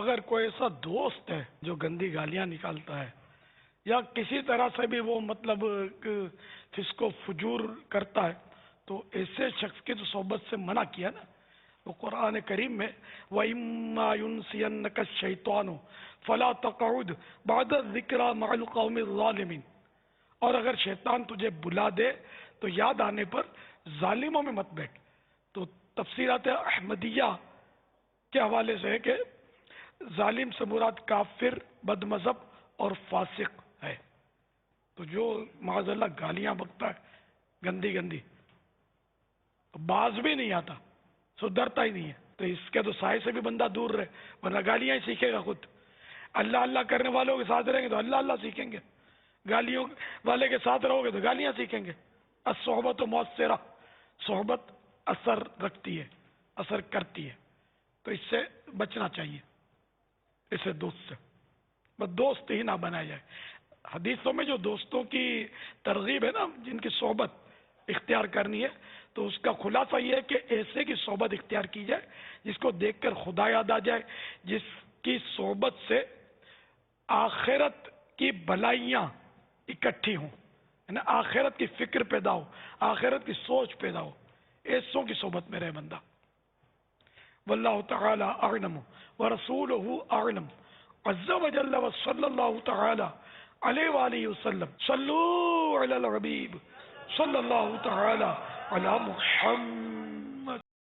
اگر کوئی ایسا دوست ہے جو گندی گالیاں نکالتا ہے یا کسی طرح سے بھی وہ مطلب فسق و فجور کرتا ہے تو ایسے شخص کی تو صحبت سے منع کیا نا. وہ قرآن کریم میں وَإِمَّا يُنْسِيَنَّكَ الشَّيْطَانُ فَلَا تَقْعُدْ بَعْدَ الذِّكْرَى مَعَ الْقَوْمِ الظَّالِمِينَ. اور اگر شیطان تجھے بلا دے تو یاد آنے پر ظالموں میں مت بیٹھ. تو تفسیرات احمدیہ کے حوالے سے ہے کہ ظالم سے مراد کافر، بد مذہب اور فاسق ہے. تو جو معاذ اللہ گالیاں بکتا ہے گندی گندی، باز بھی نہیں آتا، سدھرتا ہی نہیں ہے، تو اس کے تو سائے سے بھی بندہ دور رہے، ورنہ گالیاں ہی سیکھے گا خود. اللہ اللہ کرنے والوں کے ساتھ رہیں گے تو اللہ اللہ سیکھیں گے، گالیوں والے کے ساتھ رہو گے تو گالیاں سیکھیں گے. الصحبت مؤثرہ، صحبت اثر رکھتی ہے، اثر کرتی ہے. تو اس سے بچنا چاہیے، اسے دوست سے بس دوست ہی نہ بنایا جائے. حدیثوں میں جو دوستوں کی ترغیب ہے نا، جن کی صحبت اختیار کرنی ہے، تو اس کا خلاصہ یہ ہے کہ ایسے کی صحبت اختیار کی جائے جس کو دیکھ کر خدا یاد آ جائے، جس کی صحبت سے آخرت کی بھلائیاں اکٹھی ہوں، یعنی آخرت کی فکر پیدا ہو، آخرت کی سوچ پیدا ہو. ایسوں کی صحبت میں رہے بندہ. واللہ تعالی اعلم ورسولہ اعلم عز وجل وصلی اللہ تعالی علیہ وآلہ وسلم. صلو علی الحبیب صلی اللہ تعالی علی محمد.